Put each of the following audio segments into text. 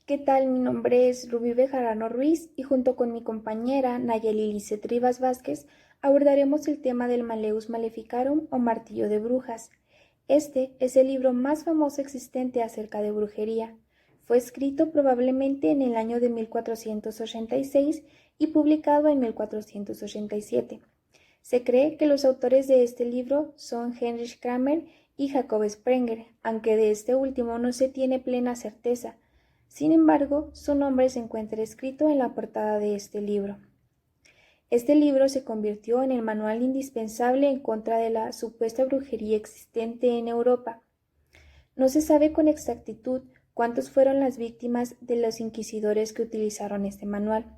¿Qué tal? Mi nombre es Rubí Bejarano Ruiz y junto con mi compañera Nayeli Lisset Rivas Vázquez abordaremos el tema del Malleus Maleficarum o Martillo de Brujas. Este es el libro más famoso existente acerca de brujería. Fue escrito probablemente en el año de 1486 y publicado en 1487. Se cree que los autores de este libro son Heinrich Kramer y Jacob Sprenger, aunque de este último no se tiene plena certeza. Sin embargo, su nombre se encuentra escrito en la portada de este libro. Este libro se convirtió en el manual indispensable en contra de la supuesta brujería existente en Europa. No se sabe con exactitud cuántos fueron las víctimas de los inquisidores que utilizaron este manual.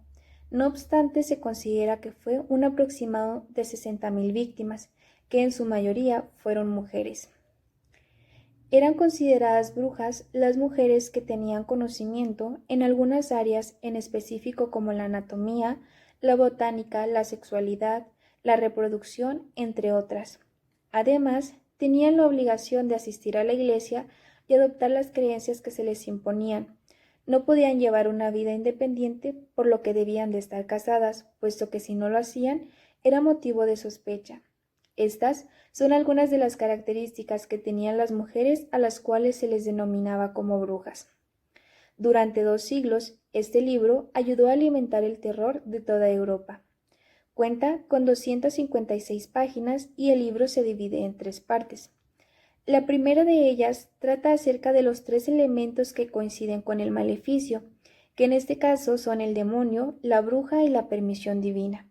No obstante, se considera que fue un aproximado de 60.000 víctimas, que en su mayoría fueron mujeres. Eran consideradas brujas las mujeres que tenían conocimiento en algunas áreas en específico como la anatomía, la botánica, la sexualidad, la reproducción, entre otras. Además, tenían la obligación de asistir a la iglesia y adoptar las creencias que se les imponían. No podían llevar una vida independiente, por lo que debían de estar casadas, puesto que si no lo hacían, era motivo de sospecha. Estas son algunas de las características que tenían las mujeres a las cuales se les denominaba como brujas. Durante 2 siglos, este libro ayudó a alimentar el terror de toda Europa. Cuenta con 256 páginas y el libro se divide en 3 partes. La primera de ellas trata acerca de los 3 elementos que coinciden con el maleficio, que en este caso son el demonio, la bruja y la permisión divina.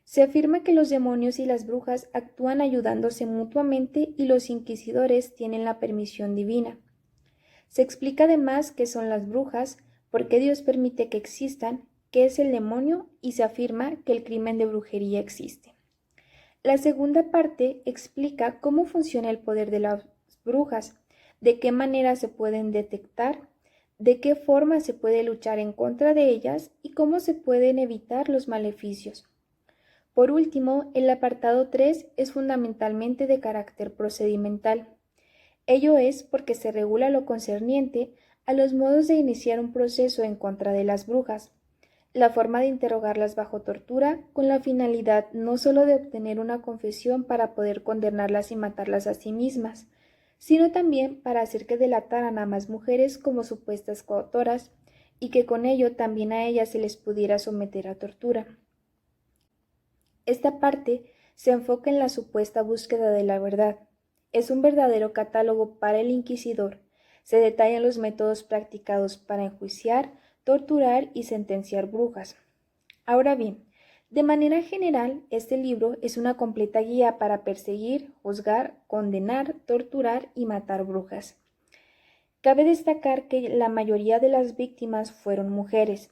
Se afirma que los demonios y las brujas actúan ayudándose mutuamente y los inquisidores tienen la permisión divina. Se explica además qué son las brujas, por qué Dios permite que existan, qué es el demonio y se afirma que el crimen de brujería existe. La segunda parte explica cómo funciona el poder de las brujas, de qué manera se pueden detectar, de qué forma se puede luchar en contra de ellas y cómo se pueden evitar los maleficios. Por último, el apartado 3 es fundamentalmente de carácter procedimental. Ello es porque se regula lo concerniente a los modos de iniciar un proceso en contra de las brujas, la forma de interrogarlas bajo tortura con la finalidad no sólo de obtener una confesión para poder condenarlas y matarlas a sí mismas, sino también para hacer que delataran a más mujeres como supuestas coautoras y que con ello también a ellas se les pudiera someter a tortura. Esta parte se enfoca en la supuesta búsqueda de la verdad. Es un verdadero catálogo para el inquisidor. Se detallan los métodos practicados para enjuiciar, torturar y sentenciar brujas. Ahora bien, de manera general, este libro es una completa guía para perseguir, juzgar, condenar, torturar y matar brujas. Cabe destacar que la mayoría de las víctimas fueron mujeres,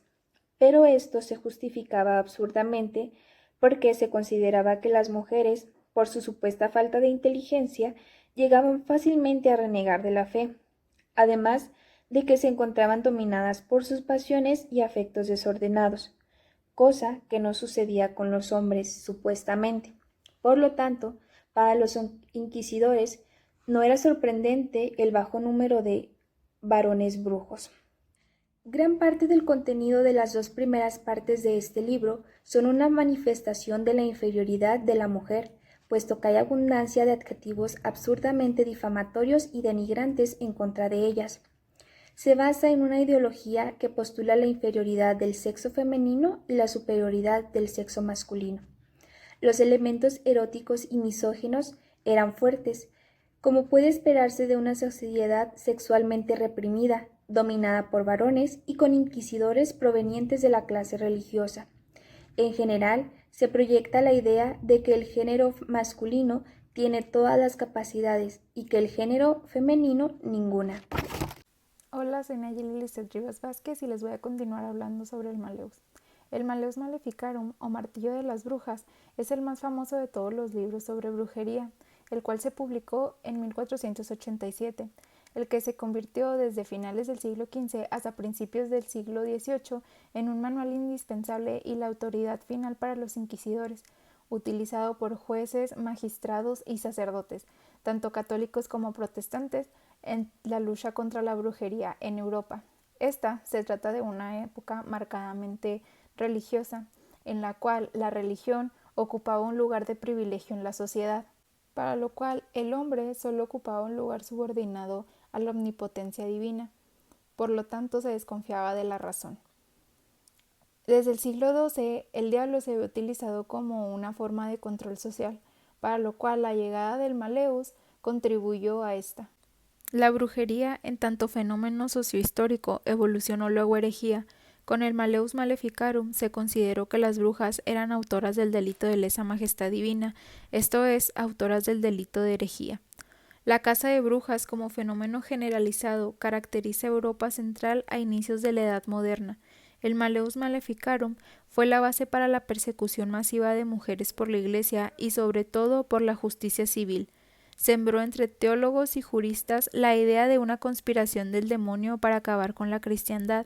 pero esto se justificaba absurdamente porque se consideraba que las mujeres, por su supuesta falta de inteligencia, llegaban fácilmente a renegar de la fe, además de que se encontraban dominadas por sus pasiones y afectos desordenados, cosa que no sucedía con los hombres supuestamente. Por lo tanto, para los inquisidores no era sorprendente el bajo número de varones brujos. Gran parte del contenido de las 2 primeras partes de este libro son una manifestación de la inferioridad de la mujer, puesto que hay abundancia de adjetivos absurdamente difamatorios y denigrantes en contra de ellas. Se basa en una ideología que postula la inferioridad del sexo femenino y la superioridad del sexo masculino. Los elementos eróticos y misóginos eran fuertes, como puede esperarse de una sociedad sexualmente reprimida, dominada por varones y con inquisidores provenientes de la clase religiosa. En general, se proyecta la idea de que el género masculino tiene todas las capacidades y que el género femenino ninguna. Hola, soy Nayeli Lisset Rivas Vázquez y les voy a continuar hablando sobre el Malleus. El Malleus Maleficarum, o Martillo de las Brujas, es el más famoso de todos los libros sobre brujería, el cual se publicó en 1487, el que se convirtió desde finales del siglo XV hasta principios del siglo XVIII en un manual indispensable y la autoridad final para los inquisidores, utilizado por jueces, magistrados y sacerdotes, tanto católicos como protestantes, en la lucha contra la brujería en Europa. Esta se trata de una época marcadamente religiosa, en la cual la religión ocupaba un lugar de privilegio en la sociedad, para lo cual el hombre solo ocupaba un lugar subordinado a la omnipotencia divina, por lo tanto se desconfiaba de la razón. Desde el siglo XII, el diablo se había utilizado como una forma de control social, para lo cual la llegada del Maleus contribuyó a esta. La brujería, en tanto fenómeno sociohistórico, evolucionó luego herejía. Con el Maleus Maleficarum se consideró que las brujas eran autoras del delito de lesa majestad divina, esto es, autoras del delito de herejía. La caza de brujas como fenómeno generalizado caracteriza Europa central a inicios de la Edad Moderna. El Maleus Maleficarum fue la base para la persecución masiva de mujeres por la Iglesia y sobre todo por la justicia civil. Sembró entre teólogos y juristas la idea de una conspiración del demonio para acabar con la cristiandad,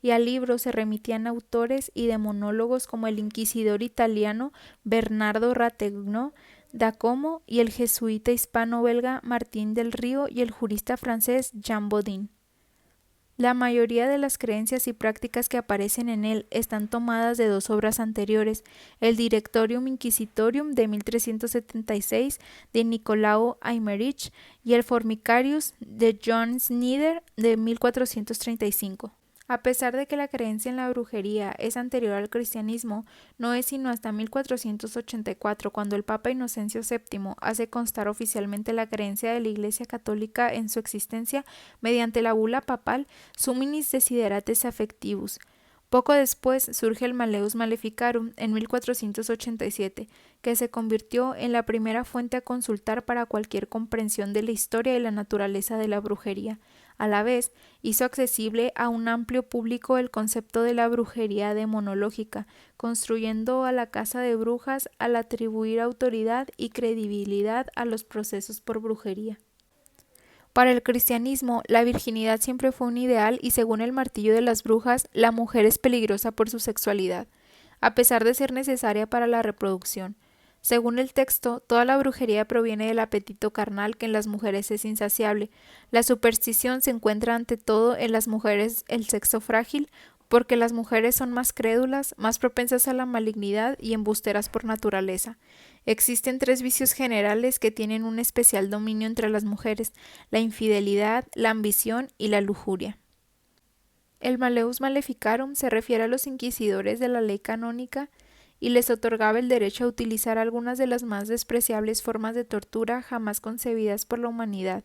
y al libro se remitían autores y demonólogos como el inquisidor italiano Bernardo Rategno da Como y el jesuita hispano-belga Martín del Río y el jurista francés Jean Bodin. La mayoría de las creencias y prácticas que aparecen en él están tomadas de dos obras anteriores, el Directorium Inquisitorium de 1376 de Nicolao Aymerich y el Formicarius de John Snyder de 1435. A pesar de que la creencia en la brujería es anterior al cristianismo, no es sino hasta 1484 cuando el Papa Inocencio VII hace constar oficialmente la creencia de la Iglesia Católica en su existencia mediante la bula papal Suminis Desiderates Affectivus. Poco después surge el Maleus Maleficarum en 1487, que se convirtió en la primera fuente a consultar para cualquier comprensión de la historia y la naturaleza de la brujería. A la vez, hizo accesible a un amplio público el concepto de la brujería demonológica, construyendo a la caza de brujas al atribuir autoridad y credibilidad a los procesos por brujería. Para el cristianismo, la virginidad siempre fue un ideal y según el martillo de las brujas, la mujer es peligrosa por su sexualidad, a pesar de ser necesaria para la reproducción. Según el texto, toda la brujería proviene del apetito carnal que en las mujeres es insaciable. La superstición se encuentra ante todo en las mujeres el sexo frágil, porque las mujeres son más crédulas, más propensas a la malignidad y embusteras por naturaleza. Existen tres vicios generales que tienen un especial dominio entre las mujeres: la infidelidad, la ambición y la lujuria. El Maleus Maleficarum se refiere a los inquisidores de la ley canónica y les otorgaba el derecho a utilizar algunas de las más despreciables formas de tortura jamás concebidas por la humanidad.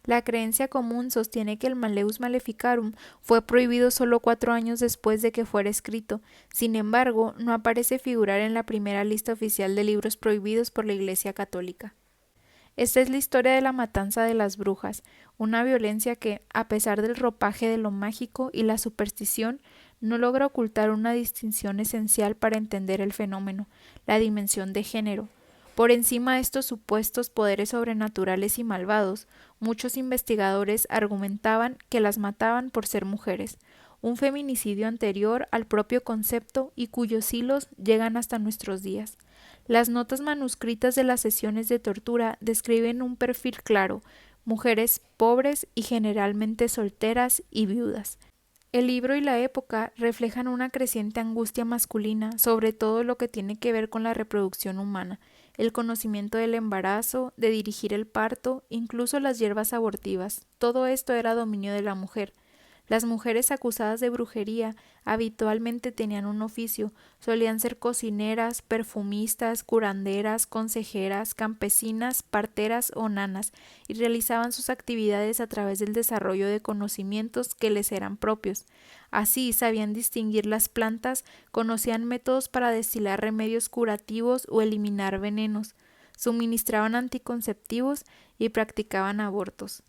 La creencia común sostiene que el Maleus Maleficarum fue prohibido solo 4 años después de que fuera escrito. Sin embargo, no aparece figurar en la primera lista oficial de libros prohibidos por la Iglesia Católica. Esta es la historia de la matanza de las brujas, una violencia que, a pesar del ropaje de lo mágico y la superstición, no logra ocultar una distinción esencial para entender el fenómeno: la dimensión de género. Por encima de estos supuestos poderes sobrenaturales y malvados, muchos investigadores argumentaban que las mataban por ser mujeres, un feminicidio anterior al propio concepto y cuyos hilos llegan hasta nuestros días. Las notas manuscritas de las sesiones de tortura describen un perfil claro: mujeres pobres y generalmente solteras y viudas. El libro y la época reflejan una creciente angustia masculina sobre todo lo que tiene que ver con la reproducción humana, el conocimiento del embarazo, de dirigir el parto, incluso las hierbas abortivas. Todo esto era dominio de la mujer. Las mujeres acusadas de brujería habitualmente tenían un oficio, solían ser cocineras, perfumistas, curanderas, consejeras, campesinas, parteras o nanas, y realizaban sus actividades a través del desarrollo de conocimientos que les eran propios. Así sabían distinguir las plantas, conocían métodos para destilar remedios curativos o eliminar venenos, suministraban anticonceptivos y practicaban abortos.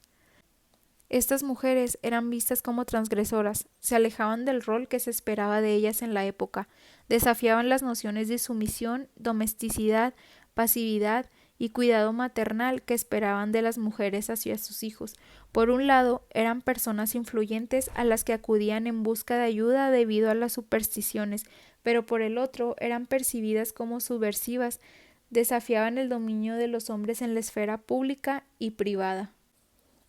Estas mujeres eran vistas como transgresoras, se alejaban del rol que se esperaba de ellas en la época, desafiaban las nociones de sumisión, domesticidad, pasividad y cuidado maternal que esperaban de las mujeres hacia sus hijos. Por un lado, eran personas influyentes a las que acudían en busca de ayuda debido a las supersticiones, pero por el otro eran percibidas como subversivas, desafiaban el dominio de los hombres en la esfera pública y privada.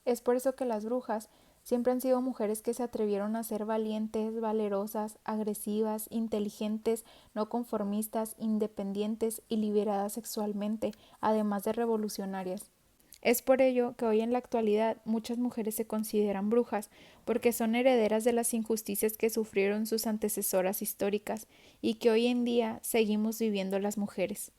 Es por eso que las brujas Siempre han sido mujeres que se atrevieron a ser valientes, valerosas, agresivas, inteligentes, no conformistas, independientes y liberadas sexualmente, además de revolucionarias. Es por ello que hoy en la actualidad muchas mujeres se consideran brujas, porque son herederas de las injusticias que sufrieron sus antecesoras históricas y que hoy en día seguimos viviendo las mujeres.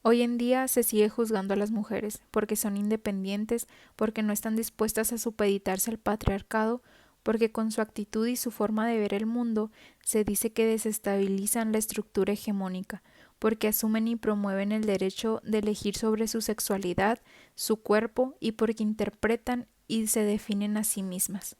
Hoy en día se sigue juzgando a las mujeres porque son independientes, porque no están dispuestas a supeditarse al patriarcado, porque con su actitud y su forma de ver el mundo se dice que desestabilizan la estructura hegemónica, porque asumen y promueven el derecho de elegir sobre su sexualidad, su cuerpo y porque interpretan y se definen a sí mismas.